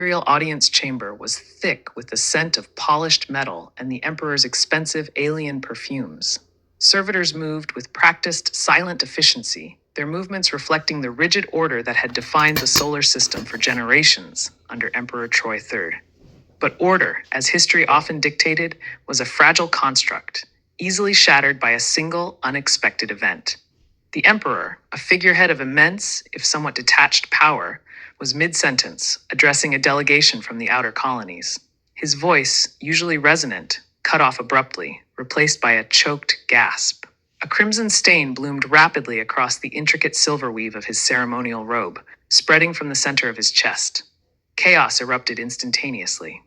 imperial audience chamber was thick with the scent of polished metal and the emperor's expensive alien perfumes. Servitors moved with practiced, silent efficiency, their movements reflecting the rigid order that had defined the solar system for generations under Emperor Troy III. But order, as history often dictated, was a fragile construct, easily shattered by a single, unexpected event. The emperor, a figurehead of immense, if somewhat detached power, was mid-sentence, addressing a delegation from the outer colonies. His voice, usually resonant, cut off abruptly, replaced by a choked gasp. A crimson stain bloomed rapidly across the intricate silver weave of his ceremonial robe, spreading from the center of his chest. Chaos erupted instantaneously.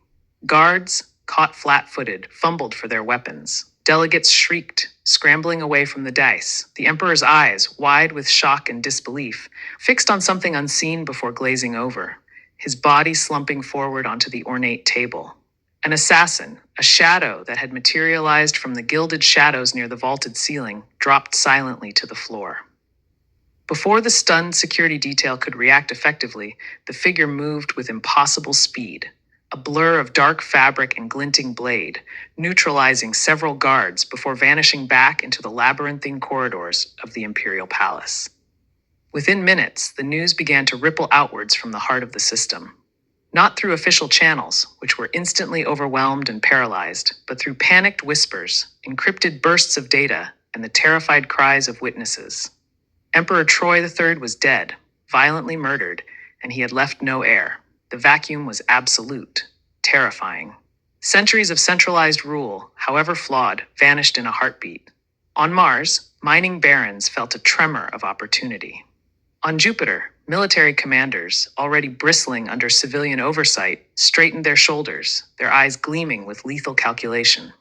Guards, caught flat-footed, fumbled for their weapons. Delegates shrieked, scrambling away from the dice, the emperor's eyes, wide with shock and disbelief, fixed on something unseen before glazing over, his body slumping forward onto the ornate table. An assassin, a shadow that had materialized from the gilded shadows near the vaulted ceiling, dropped silently to the floor. Before the stunned security detail could react effectively, the figure moved with impossible speed, a blur of dark fabric and glinting blade, neutralizing several guards before vanishing back into the labyrinthine corridors of the Imperial Palace. Within minutes, the news began to ripple outwards from the heart of the system. Not through official channels, which were instantly overwhelmed and paralyzed, but through panicked whispers, encrypted bursts of data, and the terrified cries of witnesses. Emperor Troy III was dead, violently murdered, and he had left no heir. The vacuum was absolute, terrifying. Centuries of centralized rule, however flawed, vanished in a heartbeat. On Mars, mining barons felt a tremor of opportunity. On Jupiter, military commanders, already bristling under civilian oversight, straightened their shoulders, their eyes gleaming with lethal calculation.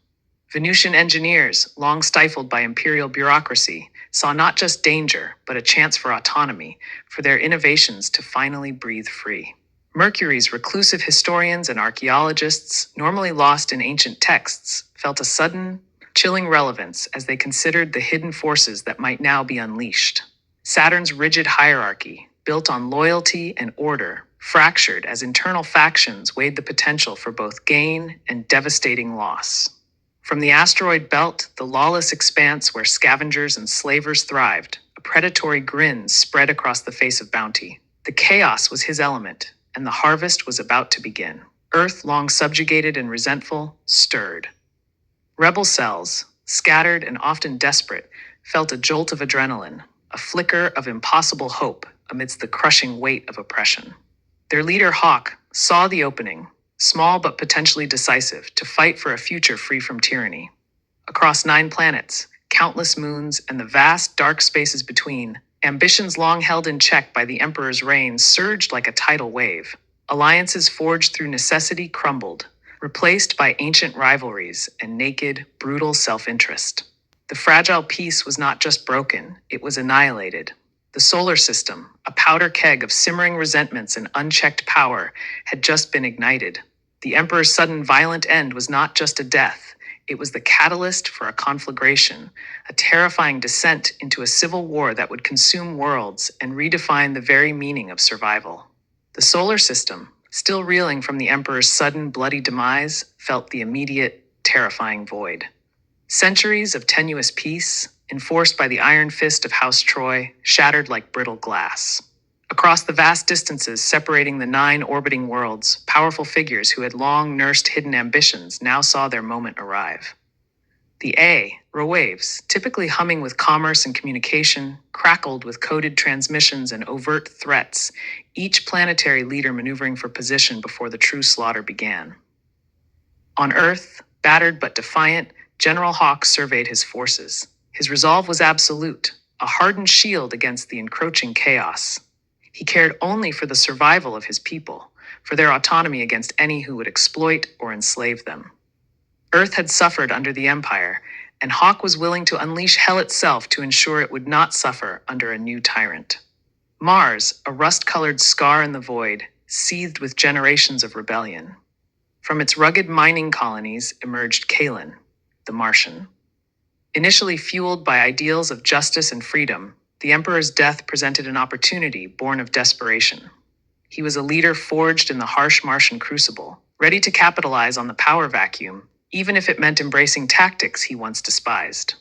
Venusian engineers, long stifled by imperial bureaucracy, saw not just danger, but a chance for autonomy, for their innovations to finally breathe free. Mercury's reclusive historians and archaeologists, normally lost in ancient texts, felt a sudden, chilling relevance as they considered the hidden forces that might now be unleashed. Saturn's rigid hierarchy, built on loyalty and order, fractured as internal factions weighed the potential for both gain and devastating loss. From the asteroid belt, the lawless expanse where scavengers and slavers thrived, a predatory grin spread across the face of bounty. The chaos was his element, and the harvest was about to begin. Earth, long subjugated and resentful, stirred. Rebel cells, scattered and often desperate, felt a jolt of adrenaline, a flicker of impossible hope amidst the crushing weight of oppression. Their leader, Hawk, saw the opening, small but potentially decisive, to fight for a future free from tyranny. Across 9 planets, countless moons, and the vast dark spaces between, ambitions long held in check by the Emperor's reign surged like a tidal wave. Alliances forged through necessity crumbled, replaced by ancient rivalries and naked, brutal self-interest. The fragile peace was not just broken, it was annihilated. The solar system, a powder keg of simmering resentments and unchecked power, had just been ignited. The Emperor's sudden violent end was not just a death, it was the catalyst for a conflagration, a terrifying descent into a civil war that would consume worlds and redefine the very meaning of survival. The solar system, still reeling from the Emperor's sudden bloody demise, felt the immediate, terrifying void. Centuries of tenuous peace, enforced by the iron fist of House Troy, shattered like brittle glass. Across the vast distances separating the 9 orbiting worlds, powerful figures who had long nursed hidden ambitions now saw their moment arrive. The waves, typically humming with commerce and communication, crackled with coded transmissions and overt threats, each planetary leader maneuvering for position before the true slaughter began. On Earth, battered but defiant, General Hawk surveyed his forces. His resolve was absolute, a hardened shield against the encroaching chaos. He cared only for the survival of his people, for their autonomy against any who would exploit or enslave them. Earth had suffered under the Empire, and Hawk was willing to unleash hell itself to ensure it would not suffer under a new tyrant. Mars, a rust-colored scar in the void, seethed with generations of rebellion. From its rugged mining colonies emerged Kalen, the Martian. Initially fueled by ideals of justice and freedom, the Emperor's death presented an opportunity born of desperation. He was a leader forged in the harsh Martian crucible, ready to capitalize on the power vacuum, even if it meant embracing tactics he once despised.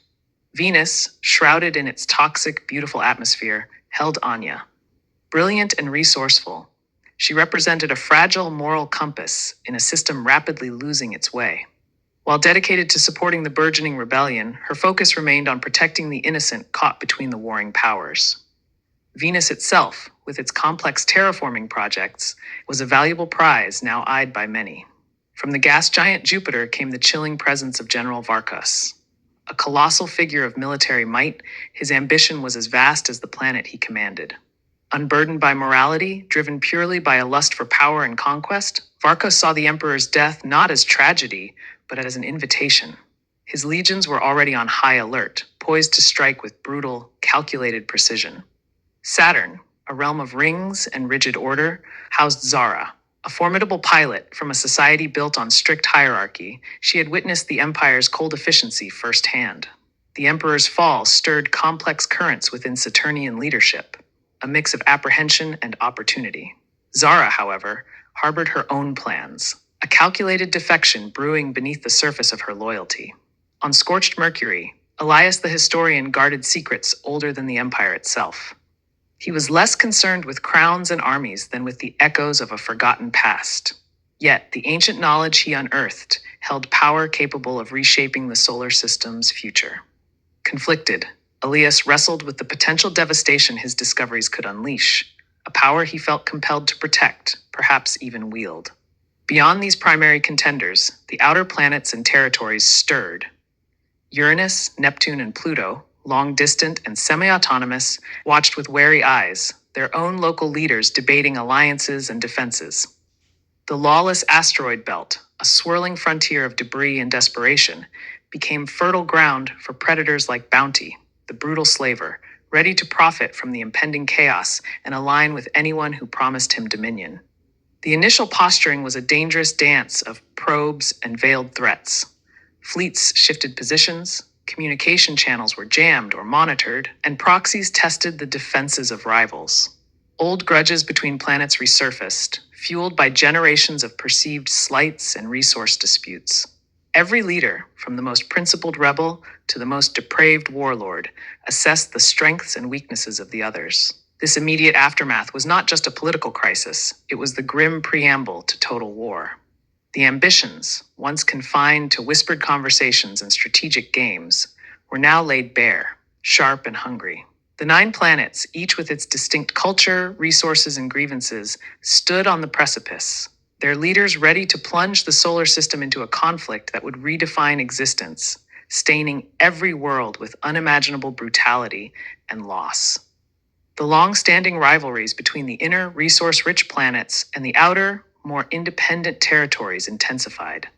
Venus, shrouded in its toxic, beautiful atmosphere, held Anya. Brilliant and resourceful, she represented a fragile moral compass in a system rapidly losing its way. While dedicated to supporting the burgeoning rebellion, her focus remained on protecting the innocent caught between the warring powers. Venus itself, with its complex terraforming projects, was a valuable prize now eyed by many. From the gas giant Jupiter came the chilling presence of General Varkas. A colossal figure of military might, his ambition was as vast as the planet he commanded. Unburdened by morality, driven purely by a lust for power and conquest, Varkas saw the emperor's death not as tragedy, but as an invitation. His legions were already on high alert, poised to strike with brutal, calculated precision. Saturn, a realm of rings and rigid order, housed Zara. A formidable pilot from a society built on strict hierarchy, she had witnessed the Empire's cold efficiency firsthand. The Emperor's fall stirred complex currents within Saturnian leadership, a mix of apprehension and opportunity. Zara, however, harbored her own plans, a calculated defection brewing beneath the surface of her loyalty. On scorched Mercury, Elias the historian guarded secrets older than the Empire itself. He was less concerned with crowns and armies than with the echoes of a forgotten past. Yet, the ancient knowledge he unearthed held power capable of reshaping the solar system's future. Conflicted, Elias wrestled with the potential devastation his discoveries could unleash, a power he felt compelled to protect, perhaps even wield. Beyond these primary contenders, the outer planets and territories stirred. Uranus, Neptune, and Pluto, long distant and semi-autonomous, watched with wary eyes, their own local leaders debating alliances and defenses. The lawless asteroid belt, a swirling frontier of debris and desperation, became fertile ground for predators like Bounty, the brutal slaver, ready to profit from the impending chaos and align with anyone who promised him dominion. The initial posturing was a dangerous dance of probes and veiled threats. Fleets shifted positions, communication channels were jammed or monitored, and proxies tested the defenses of rivals. Old grudges between planets resurfaced, fueled by generations of perceived slights and resource disputes. Every leader, from the most principled rebel to the most depraved warlord, assessed the strengths and weaknesses of the others. This immediate aftermath was not just a political crisis, it was the grim preamble to total war. The ambitions, once confined to whispered conversations and strategic games, were now laid bare, sharp and hungry. The 9 planets, each with its distinct culture, resources, and grievances, stood on the precipice, their leaders ready to plunge the solar system into a conflict that would redefine existence, staining every world with unimaginable brutality and loss. The long-standing rivalries between the inner, resource-rich planets and the outer, more independent territories intensified.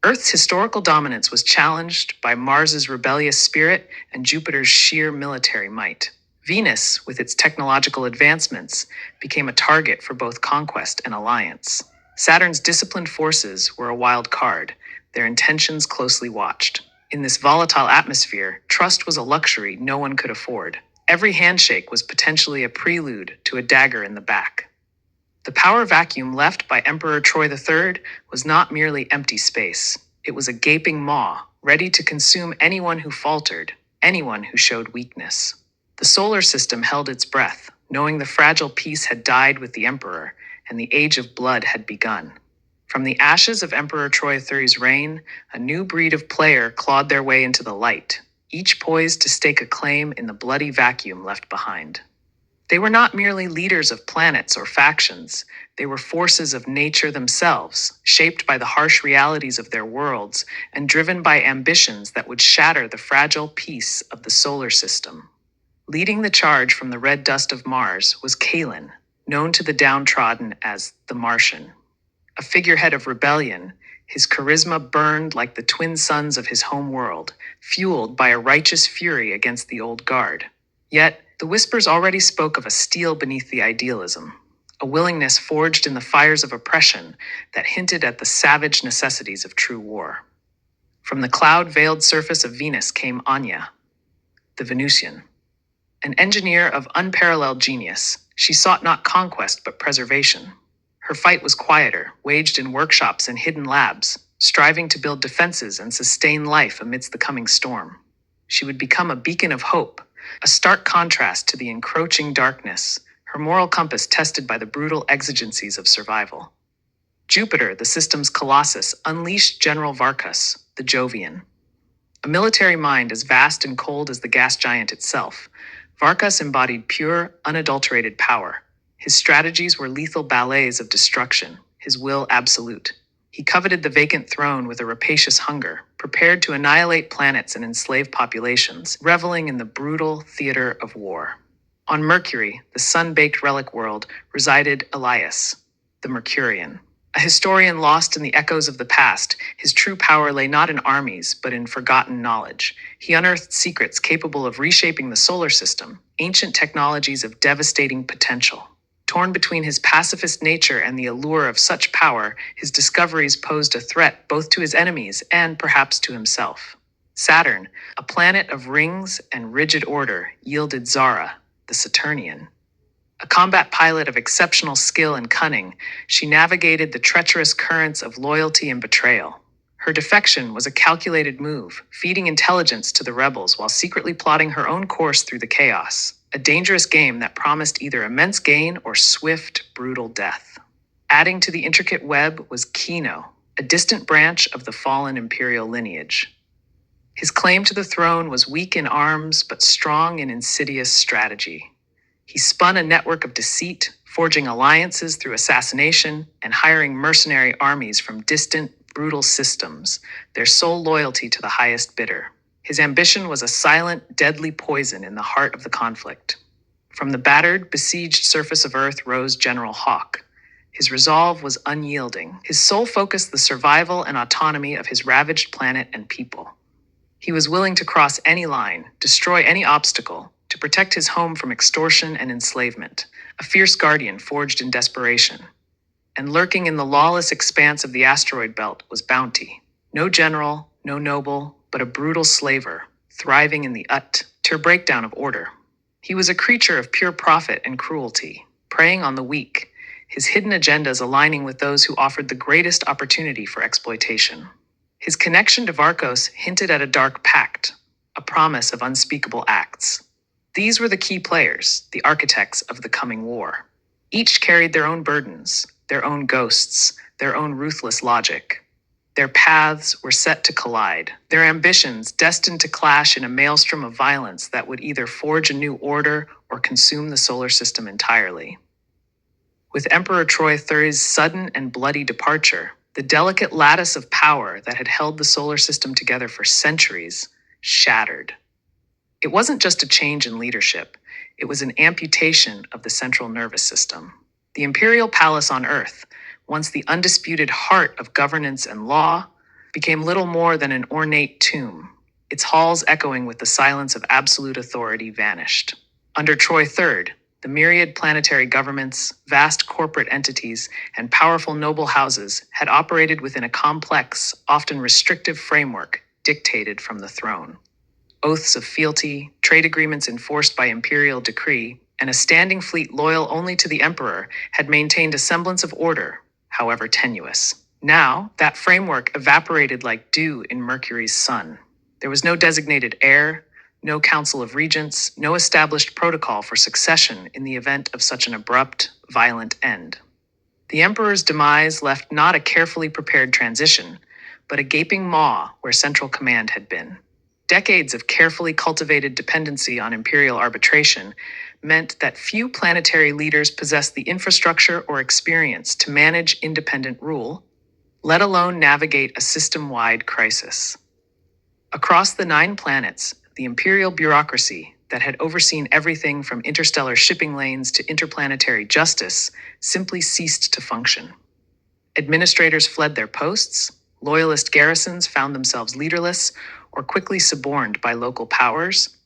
Earth's historical dominance was challenged by Mars's rebellious spirit and Jupiter's sheer military might. Venus, with its technological advancements, became a target for both conquest and alliance. Saturn's disciplined forces were a wild card, their intentions closely watched. In this volatile atmosphere, trust was a luxury no one could afford. Every handshake was potentially a prelude to a dagger in the back. The power vacuum left by Emperor Troy III was not merely empty space. It was a gaping maw, ready to consume anyone who faltered, anyone who showed weakness. The solar system held its breath, knowing the fragile peace had died with the Emperor, and the age of blood had begun. From the ashes of Emperor Troy III's reign, a new breed of player clawed their way into the light, each poised to stake a claim in the bloody vacuum left behind. They were not merely leaders of planets or factions, they were forces of nature themselves, shaped by the harsh realities of their worlds and driven by ambitions that would shatter the fragile peace of the solar system. Leading the charge from the red dust of Mars was Kaelin, known to the downtrodden as the Martian. A figurehead of rebellion, his charisma burned like the twin suns of his home world, fueled by a righteous fury against the old guard. Yet, the whispers already spoke of a steel beneath the idealism, a willingness forged in the fires of oppression that hinted at the savage necessities of true war. From the cloud-veiled surface of Venus came Anya, the Venusian, an engineer of unparalleled genius, She sought not conquest but preservation. Her fight was quieter, waged in workshops and hidden labs, striving to build defenses and sustain life amidst the coming storm. She would become a beacon of hope, a stark contrast to the encroaching darkness, her moral compass tested by the brutal exigencies of survival. Jupiter, the system's colossus, unleashed General Varkas, the Jovian. A military mind as vast and cold as the gas giant itself, Varkas embodied pure, unadulterated power. His strategies were lethal ballets of destruction, his will absolute. He coveted the vacant throne with a rapacious hunger, prepared to annihilate planets and enslave populations, reveling in the brutal theater of war. On Mercury, the sun-baked relic world, resided Elias, the Mercurian. A historian lost in the echoes of the past, his true power lay not in armies, but in forgotten knowledge. He unearthed secrets capable of reshaping the solar system, ancient technologies of devastating potential. Torn between his pacifist nature and the allure of such power, his discoveries posed a threat both to his enemies and perhaps to himself. Saturn, a planet of rings and rigid order, yielded Zara, the Saturnian. A combat pilot of exceptional skill and cunning, she navigated the treacherous currents of loyalty and betrayal. Her defection was a calculated move, feeding intelligence to the rebels while secretly plotting her own course through the chaos. A dangerous game that promised either immense gain or swift, brutal death. Adding to the intricate web was Kino, a distant branch of the fallen imperial lineage. His claim to the throne was weak in arms but strong in insidious strategy. He spun a network of deceit, forging alliances through assassination and hiring mercenary armies from distant, brutal systems, their sole loyalty to the highest bidder. His ambition was a silent, deadly poison in the heart of the conflict. From the battered, besieged surface of Earth rose General Hawk. His resolve was unyielding. His sole focus the survival and autonomy of his ravaged planet and people. He was willing to cross any line, destroy any obstacle, to protect his home from extortion and enslavement, a fierce guardian forged in desperation. And lurking in the lawless expanse of the asteroid belt was Bounty. No general, no noble, but a brutal slaver, thriving in the utter breakdown of order. He was a creature of pure profit and cruelty, preying on the weak, his hidden agendas aligning with those who offered the greatest opportunity for exploitation. His connection to Varkos hinted at a dark pact, a promise of unspeakable acts. These were the key players, the architects of the coming war. Each carried their own burdens, their own ghosts, their own ruthless logic. Their paths were set to collide, their ambitions destined to clash in a maelstrom of violence that would either forge a new order or consume the solar system entirely. With Emperor Troy III's sudden and bloody departure, the delicate lattice of power that had held the solar system together for centuries shattered. It wasn't just a change in leadership, it was an amputation of the central nervous system. The imperial palace on Earth, once the undisputed heart of governance and law, became little more than an ornate tomb. Its halls echoing with the silence of absolute authority vanished. Under Troy III, the myriad planetary governments, vast corporate entities, and powerful noble houses had operated within a complex, often restrictive framework dictated from the throne. Oaths of fealty, trade agreements enforced by imperial decree, and a standing fleet loyal only to the emperor had maintained a semblance of order, however tenuous. Now, that framework evaporated like dew in Mercury's sun. There was no designated heir, no council of regents, no established protocol for succession in the event of such an abrupt, violent end. The emperor's demise left not a carefully prepared transition, but a gaping maw where central command had been. Decades of carefully cultivated dependency on imperial arbitration meant that few planetary leaders possessed the infrastructure or experience to manage independent rule, let alone navigate a system-wide crisis. Across the 9 planets, the imperial bureaucracy that had overseen everything from interstellar shipping lanes to interplanetary justice simply ceased to function. Administrators fled their posts, loyalist garrisons found themselves leaderless or quickly suborned by local powers,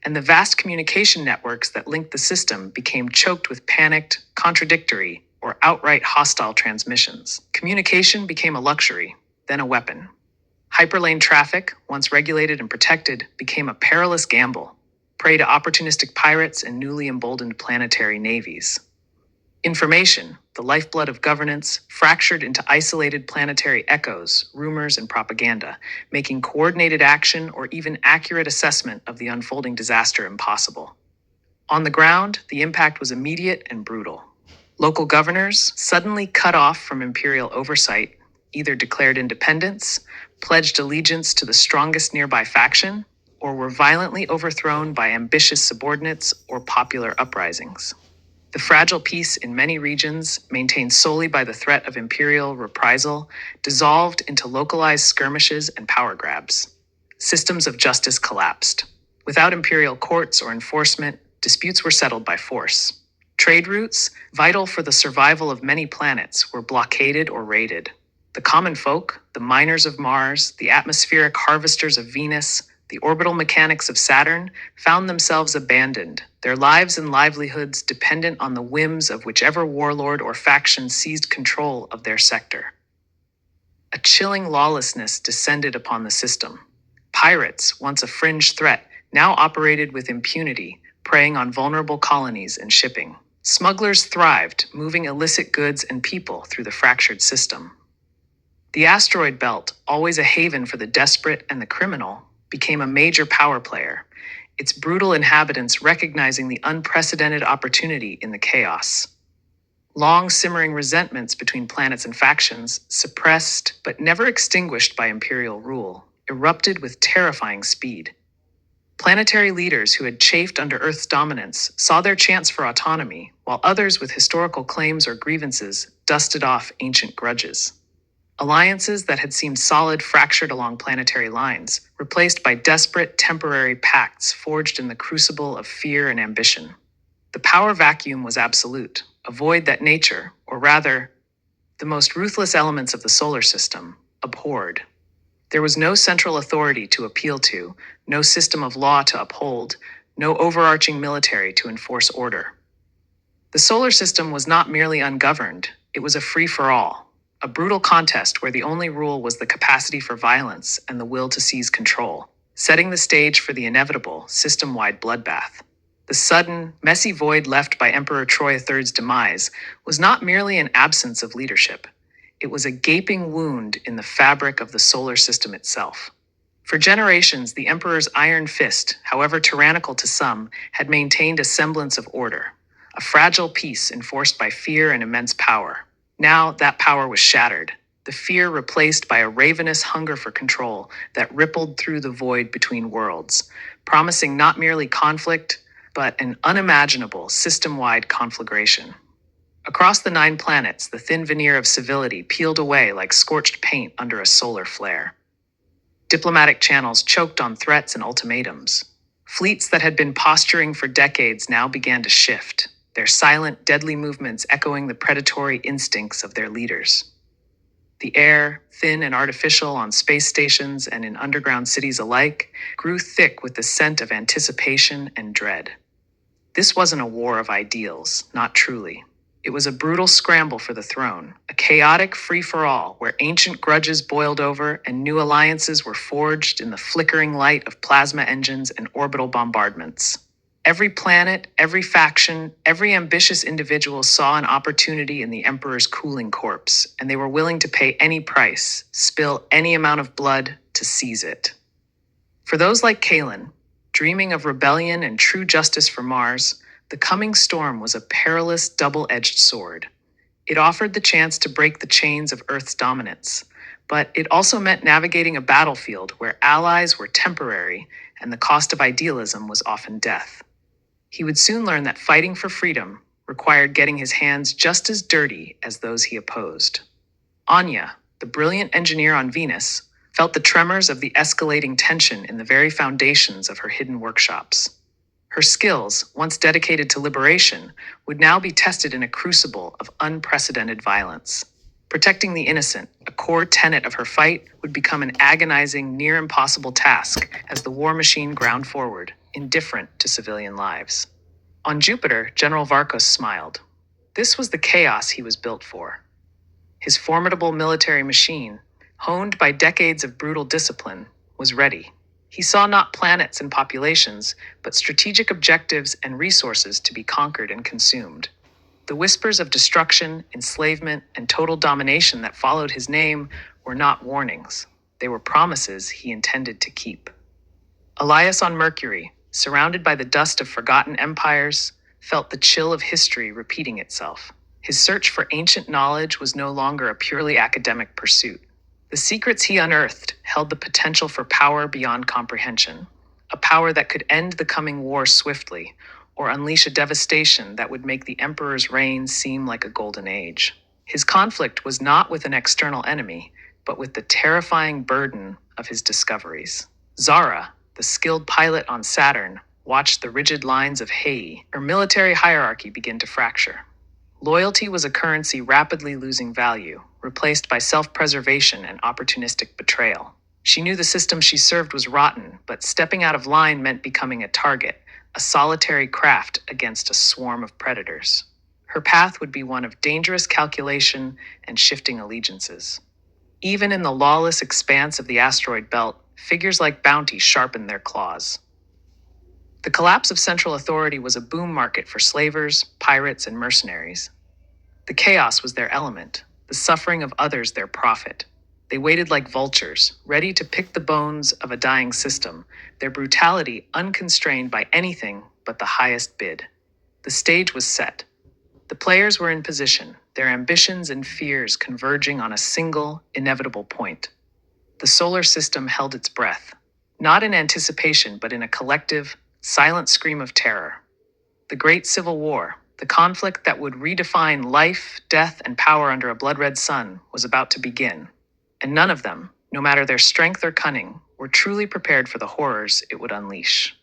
and the vast communication networks that linked the system became choked with panicked, contradictory, or outright hostile transmissions. Communication became a luxury, then a weapon. Hyperlane traffic, once regulated and protected, became a perilous gamble. prey to opportunistic pirates and newly emboldened planetary navies. Information, the lifeblood of governance, fractured into isolated planetary echoes, rumors, and propaganda, making coordinated action or even accurate assessment of the unfolding disaster impossible. On the ground, the impact was immediate and brutal. Local governors, suddenly cut off from imperial oversight, either declared independence, pledged allegiance to the strongest nearby faction, or were violently overthrown by ambitious subordinates or popular uprisings. The fragile peace in many regions, maintained solely by the threat of imperial reprisal, dissolved into localized skirmishes and power grabs. Systems of justice collapsed. Without imperial courts or enforcement, disputes were settled by force. Trade routes, vital for the survival of many planets, were blockaded or raided. The common folk, the miners of Mars, the atmospheric harvesters of Venus, the orbital mechanics of Saturn, found themselves abandoned, their lives and livelihoods dependent on the whims of whichever warlord or faction seized control of their sector. A chilling lawlessness descended upon the system. Pirates, once a fringe threat, now operated with impunity, preying on vulnerable colonies and shipping. Smugglers thrived, moving illicit goods and people through the fractured system. The asteroid belt, always a haven for the desperate and the criminal, became a major power player, its brutal inhabitants recognizing the unprecedented opportunity in the chaos. Long simmering resentments between planets and factions, suppressed but never extinguished by imperial rule, erupted with terrifying speed. Planetary leaders who had chafed under Earth's dominance saw their chance for autonomy, while others with historical claims or grievances dusted off ancient grudges. Alliances that had seemed solid fractured along planetary lines, replaced by desperate temporary pacts forged in the crucible of fear and ambition. The power vacuum was absolute, a void that nature, or rather, the most ruthless elements of the solar system, abhorred. There was no central authority to appeal to, no system of law to uphold, no overarching military to enforce order. The solar system was not merely ungoverned, it was a free-for-all, a brutal contest where the only rule was the capacity for violence and the will to seize control, setting the stage for the inevitable, system-wide bloodbath. The sudden, messy void left by Emperor Troy III's demise was not merely an absence of leadership. It was a gaping wound in the fabric of the solar system itself. For generations, the Emperor's iron fist, however tyrannical to some, had maintained a semblance of order, a fragile peace enforced by fear and immense power. Now that power was shattered, the fear replaced by a ravenous hunger for control that rippled through the void between worlds, promising not merely conflict, but an unimaginable system-wide conflagration. Across the 9 planets, the thin veneer of civility peeled away like scorched paint under a solar flare. Diplomatic channels choked on threats and ultimatums. Fleets that had been posturing for decades now began to shift, their silent, deadly movements echoing the predatory instincts of their leaders. The air, thin and artificial on space stations and in underground cities alike, grew thick with the scent of anticipation and dread. This wasn't a war of ideals, not truly. It was a brutal scramble for the throne, a chaotic free-for-all where ancient grudges boiled over and new alliances were forged in the flickering light of plasma engines and orbital bombardments. Every planet, every faction, every ambitious individual saw an opportunity in the Emperor's cooling corpse, and they were willing to pay any price, spill any amount of blood to seize it. For those like Kalen, dreaming of rebellion and true justice for Mars, the coming storm was a perilous double-edged sword. It offered the chance to break the chains of Earth's dominance, but it also meant navigating a battlefield where allies were temporary and the cost of idealism was often death. He would soon learn that fighting for freedom required getting his hands just as dirty as those he opposed. Anya, the brilliant engineer on Venus, felt the tremors of the escalating tension in the very foundations of her hidden workshops. Her skills, once dedicated to liberation, would now be tested in a crucible of unprecedented violence. Protecting the innocent, a core tenet of her fight, would become an agonizing, near-impossible task as the war machine ground forward, indifferent to civilian lives. On Jupiter, General Varkos smiled. This was the chaos he was built for. His formidable military machine, honed by decades of brutal discipline, was ready. He saw not planets and populations, but strategic objectives and resources to be conquered and consumed. The whispers of destruction, enslavement, and total domination that followed his name were not warnings. They were promises he intended to keep. Elias on Mercury, surrounded by the dust of forgotten empires, felt the chill of history repeating itself. His search for ancient knowledge was no longer a purely academic pursuit. The secrets he unearthed held the potential for power beyond comprehension, a power that could end the coming war swiftly, or unleash a devastation that would make the emperor's reign seem like a golden age. His conflict was not with an external enemy, but with the terrifying burden of his discoveries. Zara, the skilled pilot on Saturn, watched the rigid lines of Hei, or military hierarchy, begin to fracture. Loyalty was a currency rapidly losing value, replaced by self-preservation and opportunistic betrayal. She knew the system she served was rotten, but stepping out of line meant becoming a target, a solitary craft against a swarm of predators. Her path would be one of dangerous calculation and shifting allegiances. Even in the lawless expanse of the asteroid belt, figures like Bounty sharpened their claws. The collapse of central authority was a boom market for slavers, pirates, and mercenaries. The chaos was their element, the suffering of others their profit. They waited like vultures, ready to pick the bones of a dying system, their brutality unconstrained by anything but the highest bid. The stage was set. The players were in position, their ambitions and fears converging on a single, inevitable point. The solar system held its breath, not in anticipation, but in a collective, silent scream of terror. The Great Civil War, the conflict that would redefine life, death, and power under a blood-red sun, was about to begin. And none of them, no matter their strength or cunning, were truly prepared for the horrors it would unleash.